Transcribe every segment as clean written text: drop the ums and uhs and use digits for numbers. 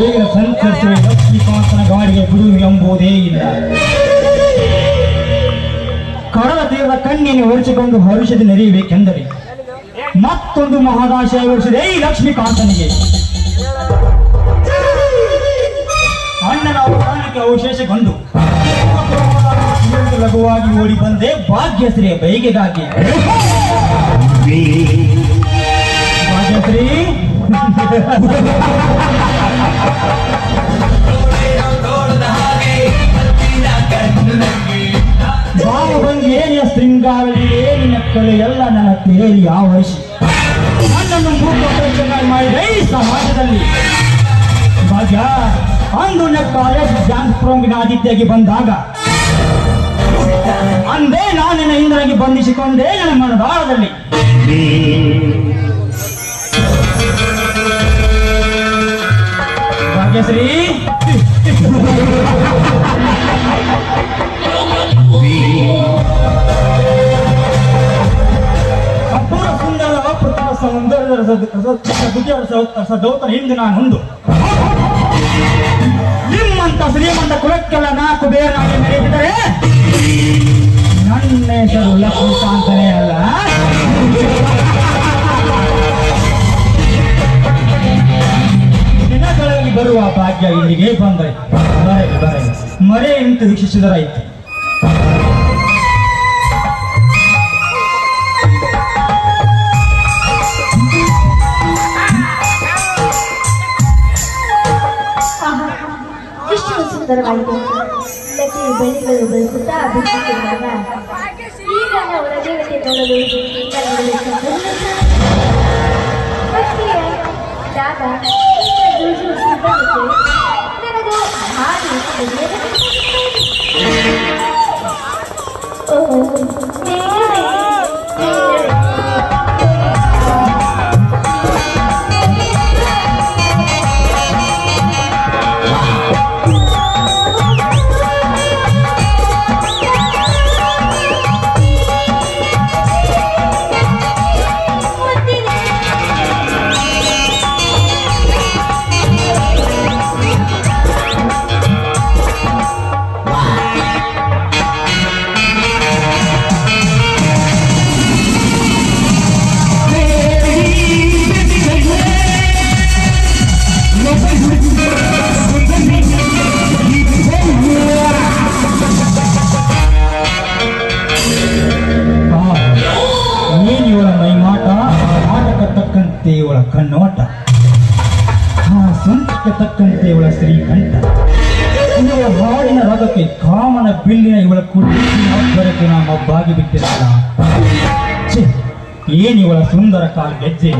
ವೇಗ ಸಂಚರಿಸುವ ಲಕ್ಷ್ಮೀಕಾಂತನ ಗಾಡಿಗೆ ಬಿಡುವು ಎಂಬುದೇ ಇಲ್ಲ. ಕಡಲ ತೀರದ ಕಣ್ಣಿನ ಒರೆಸಿಕೊಂಡು ಹರುಷದ ನೆರೆಯಬೇಕೆಂದರೆ ಮತ್ತೊಂದು ಮಹದಾಶಯ ಹೊರಿಸಿದೆ ಈ ಲಕ್ಷ್ಮೀಕಾಂತನಿಗೆ. ಅಣ್ಣನ ಅವಧಾನಕ್ಕೆ ಅವಶೇಷಗೊಂಡು ಲಘುವಾಗಿ ಓಡಿ ಬಂದೆ ಭಾಗ್ಯಶ್ರೀಯ ಬೈಗೆಗಾಗಿ. ಭಾಗ್ಯಶ್ರೀ ಭಾವಭಂಗಿಯ ಶೃಂಗಾರಳಿಯೇ ನಕ್ಕಲು ಎಲ್ಲ ನನ್ನ ತೇರಿ ಆವರಿಸಿ ನನ್ನನ್ನು ಮೂರ್ಖ ಮಾಡಿದ ಈ ಸಮಾಜದಲ್ಲಿ. ಭಾಗ್ಯ ಅಂದು ಕಾಲೇಜ್ ಡ್ಯಾನ್ಸ್ ಪ್ರೋಗ್ರಾಮಿನ ಆದಿತ್ಯಾಗಿ ಬಂದಾಗ ಅಂದೇ ನಾನಿನ ಇಂದ್ರಾಗಿ ಬಂಧಿಸಿಕೊಂಡೆ ನನ್ನ ಮನದಾಳದಲ್ಲಿ. ಭಾಗ್ಯಶ್ರೀ ಅಪೂರ ಸುಂದರ ಅಪ್ರತಿಮ ಸೌಂದರ್ಯದ ಸದೌತನ ಹಿಂದೆ ನಾನು ಹೊಂದು ನಿಮ್ಮಂತ ಶ್ರೀಮಂತ ಕುಲಕ್ಕೆಲ್ಲ ನಾಲ್ಕು ಬೇರಾಗಿ ನಡೆದಿದ್ದರೆ ನನ್ನ ಹೆಸರು ಲಕ್ಷ್ಮೀಕಾಂತನೇ ಅಲ್ಲ. ದಿನಗಳಲ್ಲಿ ಬರುವ ಭಾಗ್ಯ ಇಲ್ಲಿಗೆ ಬಂದರೆ ಬರಲಿ ಮರೆ ಇಂತು ವೀಕ್ಷಿಸಿದರಾಯಿತು. ಇಷ್ಟು ಸುಂದರವಾಗಿದೆ. ಲಕ್ಕೆ ಬೆಳೆಗಳು ಬೆಳೆಸುತ್ತಾ ಅಭಿವೃದ್ಧಿಸಿದಾಗ ಈಗ ಅವರ ದೇವತೆ ನೋಡಲು ನನಗೂ ಹಾಗೆ ಇವಳ ಕಣ್ಣೋಟ, ಆ ಸ್ವಂತಕ್ಕೆ ತಕ್ಕಂತೆ ಇವಳ ಶ್ರೀಕಂಠ, ಇವಳ ಹಾಡಿನ ರಾಗಕ್ಕೆ ಕಾಮನ ಬಿಲ್ಲಿನ ಇವಳ ಕುಡಿಕೆ ನಾವು ಬಾಗಿ ಬಿಟ್ಟಿರಲ್ಲ. ಏನಿವಳ ಸುಂದರ ಕಾಲ ಗೆಜ್ಜೆ,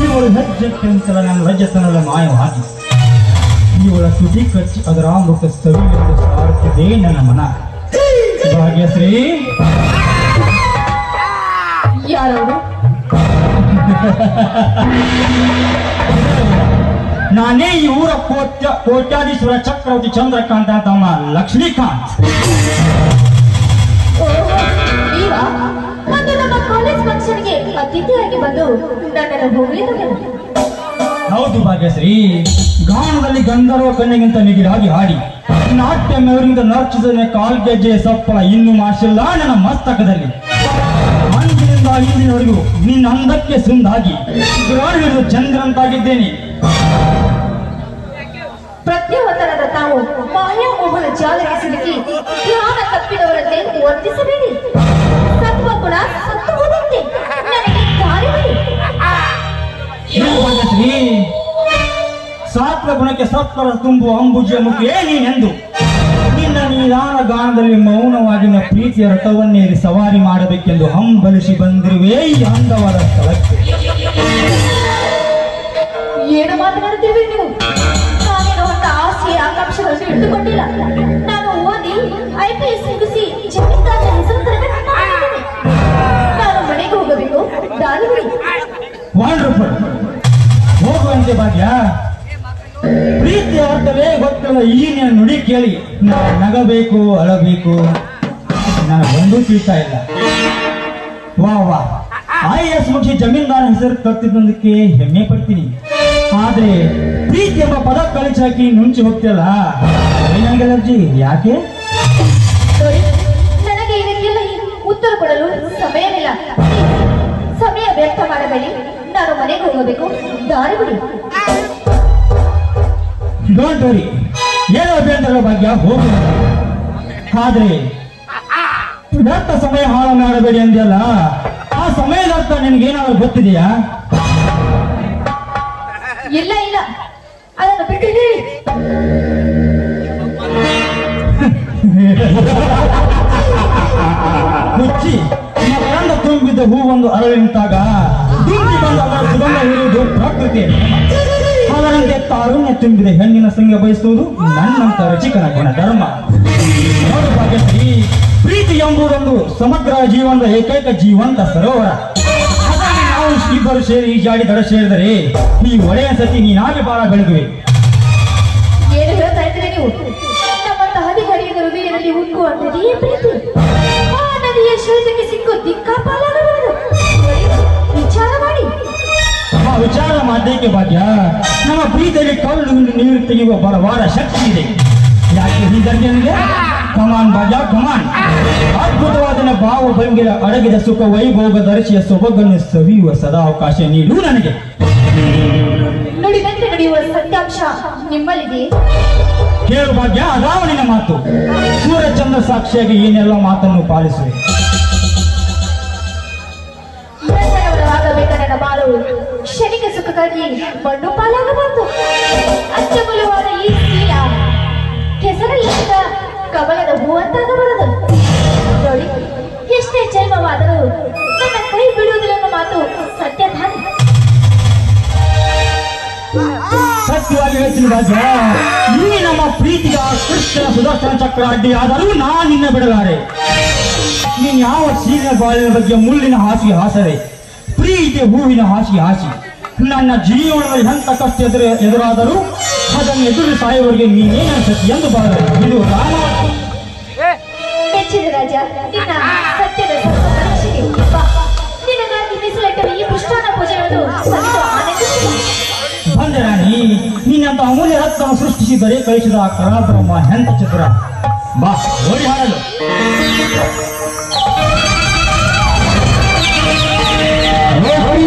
ಇವಳು ಹೆಜ್ಜೆಕ್ಕೆ ಒಂದ್ಸಲ ನನ್ನ ರಜತನದ ಮಾಯವಾಗಿ ಇವಳ ತುಟಿ ಕಚ್ಚಿ ಅದರ ಅಮೃತ ಸವಿಯೆಂದು ಸಾರುತ್ತಿದೆ ನನ್ನ ಮನ. ಭಾಗ್ಯಶ್ರೀ ಯಾರವರು? ನಾನೇ ಈ ಊರ ಕೋಟ್ಯಾಧೀಶ್ವರ ಚಕ್ರವರ್ತಿ ಚಂದ್ರಕಾಂತ ತಮ್ಮ ಲಕ್ಷ್ಮೀಕಾಂತ್. ನಮ್ಮ ಕಾಲೇಜ್ ಫಂಕ್ಷನ್ಗೆ ಅತಿಥಿಯಾಗಿ ಬಂದು ನನ್ನನ್ನು ಹೋಗಲಿಲ್ಲ. ಹೌದು ಭಾಗ್ಯಶ್ರೀ, ಗಾನದಲ್ಲಿ ಗಂಧರ್ವ ಕಣ್ಣಿಗಿಂತ ಮಿಗಿಲಾಗಿ ಹಾಡಿ ನಾಟ್ಯ ಮೆವರಿಂದ ನರ್ಚಿಸಿದ ಕಾಲ್ಗೆಜ್ಜೆಯ ಸಪ್ಪಳ ಇನ್ನೂ ಮಾಸಿಲ್ಲ ನನ್ನ ಮಸ್ತಕದಲ್ಲಿ. ಅಂದಿನಿಂದ ಇಂದಿನವರೆಗೂ ನಿನ್ನ ಅಂದಕ್ಕೆ ಸುಂದಾಗಿ ಹಿಡಿದು ಚಂದ್ರಂತಾಗಿದ್ದೇನೆ. ಪ್ರಜ್ಞಾವಂತರಾದ ತಾವು ಮಾಯಾಮೋಹನ ಜಾಲಕ್ಕೆ ಸಿಲುಕಿ ಧ್ಯಾನ ತಪ್ಪಿದವರಂತೆ ವರ್ತಿಸಬೇಡಿ. ಸತ್ವ ಗುಣ ಸತ್ತುವುದಂತೆ ನನಗೆ ದಾರಿ ಬಿಡಿ. ಸಾತ್ವ ಗುಣಕ್ಕೆ ಸತ್ವರ ತುಂಬುವ ಅಂಬುಜಿಯ ಮುಖೇ ನೀನೆಂದು ನಿನ್ನ ನಿಧಾನ ಗಾನದಲ್ಲಿ ಮೌನವಾಗಿನ ಪ್ರೀತಿಯ ರಥವನ್ನೇರಿ ಸವಾರಿ ಮಾಡಬೇಕೆಂದು ಹಂಬಲಿಸಿ ಬಂದಿರುವೆ ಈ ಅಂದವಾದ ಸ್ಥಳಕ್ಕೆ. ಏನು ಮಾತನಾಡುತ್ತೀವಿ ನೀವು? ನಾನೇನು ಅಂತ ಆಸೆ ಆಕಾಂಕ್ಷೆಗಳನ್ನು ಇಟ್ಟುಕೊಂಡಿಲ್ಲ. ನಾನು ಓದಿ IPS ಮುಗಿಸಿ ಜಮೀನ್ದಾರ ಹೆಸರು ತರಬೇಕು. ನಾನು ಮನೆಗೆ ಹೋಗಬೇಕು, ದಾರಿ ಬಿಡಿ. ವಂಡರ್ಫುಲ್, ಹೋಗುವಂತೆ ಭಾಗ್ಯ. ಪ್ರೀತಿ ಅರ್ಥವೇ ಗೊತ್ತಿಲ್ಲ ಈ ನಿನ್ನ ನುಡಿ ಕೇಳಿ ನಾನು ನಗಬೇಕು ಅಳಬೇಕು ನನಗೊಂದೂ ತಿಳಿತಾ ಇಲ್ಲ. ವಾ IAS ಮುಗಿಸಿ ಜಮೀನ್ದಾರ ಹೆಸರು ತರ್ತಿದ್ದೊಂದಕ್ಕೆ ಹೆಮ್ಮೆ ಪಡ್ತೀನಿ. ಆದ್ರೆ ಪ್ರೀತಿ ಎಂಬ ಪದ ಕಳಿಸಿ ಹಾಕಿ ನುಂಚಿ ಹೋಗ್ತಿಯಲ್ಲ, ನನಗೆ ಅಲರ್ಜಿ ಯಾಕೆ? ನೋಡಿ, ನನಗೆ ಇದಕ್ಕೆಲ್ಲ ಉತ್ತರ ಕೊಡಲು ಸಮಯವಿಲ್ಲ. ಸಮಯ ವ್ಯರ್ಥ ಮಾಡಬೇಡಿ, ನಾನು ಮನೆಗೆ ಹೋಗಬೇಕು, ದಾರಿ ಬಿಡಿ. ಡೋಂಟ್ ವರಿ, ಏನೋ ಅಭ್ಯಂತರ ಭಾಗ್ಯ, ಹೋಗು. ಆದ್ರೆ ವ್ಯರ್ಥ ಸಮಯ ಹಾಳು ಮಾಡಬೇಡಿ ಅಂದ್ಯಲ್ಲ, ಆ ಸಮಯದ ಅರ್ಥ ನಿನಗೇನಾದ್ರೂ ಗೊತ್ತಿದೆಯಾ? ಇಲ್ಲ, ಅದನ್ನು ಬಿಟ್ಟು ಹೇಳಿ. ಮುಚ್ಚಿ ಮಕರಂದ ತುಂಬಿದ ಹೂವೊಂದು ಅರಳಿ ನಿಂತಾಗ ದುಂಬಿ ಬಂದ ಅದರ ಸುಗಂಧ ಇರುವುದು ಪ್ರಕೃತಿ. ಅದರಂತೆ ತಾರುಣ್ಯ ತುಂಬಿದ ಹೆಣ್ಣಿನ ಸಂಗ ಬಯಸುವುದು ನನ್ನಂತ ರಚಿಕನ ಗುಣಧರ್ಮ. ನೋಡು ಭಾಗ್ಯಶ್ರೀ, ಪ್ರೀತಿ ಎಂಬುದೊಂದು ಸಮಗ್ರ ಜೀವನದ ಏಕೈಕ ಜೀವಂತ ಸರೋವರ. ಅದನ್ನು ನಾವು ಇಬ್ಬರು ಸೇರಿ ಈಜಾಡಿ ದಡ ಸೇರಿದರೆ ಈ ಒಳೆಯ ಸತಿ ನೀನಾಗಿ ಬಾಳ ಬೆಳಗುವೆ. ಏನು ಹೇಳ್ತಾ ಇದ್ದೀರಿ ನೀವು? ನಮ್ಮಂತ ಹದಿಹರಿಯದ ಹೃದಯದಲ್ಲಿ ಉಕ್ಕುವ ನದಿಯೇ ಪ್ರೀತಿ. ಆ ನದಿಯ ಶ್ವೇತಕ್ಕೆ ಸಿಕ್ಕು ದಿಕ್ಕಾಪಾಲಾಗಬಹುದು. ವಿಚಾರ ಮಾಡಿ. ಆ ವಿಚಾರ ಮಾಡಲಿಕ್ಕೆ ಭಾಗ್ಯ, ನಮ್ಮ ಪ್ರೀತಿಯಲ್ಲಿ ಕಲ್ಲು ನೀರು ತೆಗೆಯುವ ಬಲವಾದ ಶಕ್ತಿ ಇದೆ. ಯಾಕೆ ಹೀಗಾಗಿ ನನಗೆ? ಕಮಾನ್ ಭಾಗ್ಯ, ಕಮಾನ್. ಅದ್ಭುತವಾದ ಭಾವ ಭಂಗಿರ ಅಡಗಿದ ಸುಖ ವೈಭೋಗ ದರ್ಶಿಯ ಸೊಬಗನ್ನು ಸವಿಯುವ ಸದಾವಕಾಶ ನೀಡು ನನಗೆ. ನುಡಿದಂತೆ ನಡೆಯುವ ಸತ್ಯಾಂಶ ನಿಮ್ಮಲ್ಲಿದೆ. ಕೇಳು ಭಾಗ್ಯ, ಅದಾವ ನಿನ್ನ ಮಾತು. ಸೂರ್ಯಚಂದ್ರ ಸಾಕ್ಷಿಯಾಗಿ ಏನೆಲ್ಲ ಮಾತನ್ನು ಪಾಲಿಸುವೆ. ವ್ಯಸನವಾಗಬೇಕ ನನ್ನ ಬಾಳು. ಕ್ಷಣಿಕ ಸುಖಕ್ಕಾಗಿ ಮಣ್ಣು ಪಾಲಾಗಬಾರದು. ಅಚ್ಚಮೂಲವಾದ ಈ ಶೀಲ ಕೆಸರಲ್ಲಿದ್ದ ಕಮಲದ ಹೂವಂತಾಗಬಾರದು. ನೋಡಿ, ಎಷ್ಟೇ ಜನ್ಮವಾದರೂ ನನ್ನ ಕೈ ಬಿಡುವುದಿಲ್ಲ ಅನ್ನೋ ಮಾತು ಸತ್ಯ ತಾನೆ. ಸತ್ಯವಾಗಿ ಹೇಳ್ತೀನಿ ಭಾಗ್ಯ, ನೀ ನಮ್ಮ ಪ್ರೀತಿಯ ಕೃಷ್ಣನ ಸುದರ್ಶನ ಚಕ್ರ ಅಡ್ಡಿಯಾದರೂ ನಾನು ನಿನ್ನ ಬಿಡಲಾರೆ. ನೀನು ಯಾವ ಸೀರಿನ ಬಾಳಿನ ಬಗ್ಗೆ ಮುಳ್ಳಿನ ಹಾಸಿಗೆ ಹಾಸರೆ, ಪ್ರೀತಿ ಹೂವಿನ ಹಾಸಿಗೆ ಹಾಸಿ ನನ್ನ ಜೀವನದಲ್ಲಿ ಎಂತ ಕಷ್ಟ ಎದುರಾದರೂ ಅದನ್ನು ಎದುರು ಸಾಯುವವರೆಗೆ ನೀನೇನ ಸತಿ ಎಂದು ಬಾರದು. ಇದು ರಾಮ. ಮೆಚ್ಚಿದ ರಾಜ, ನಿನ್ನ ಸತ್ಯದ ಪರೀಕ್ಷೆಗೆ ಬಾ. ನಿನಗಾಗಿ ಮೀಸಲಿಟ್ಟ ಈ ಪುಷ್ಟಾನ ಪೂಜೆಯನ್ನು ಸವಿದು ಆನಂದಿಸು. ಬಂದೆ ರಾಣಿ, ನೀನಂತ ಅಮೂಲ್ಯ ರತ್ನ ಸೃಷ್ಟಿಸಿದರೆ ಕಳಿಸಿದ ಕರಾಬ್ರಹ್ಮ ಎಂತ ಚತುರ. ಬಾ ಓಡಿ ಹಾಡಲು.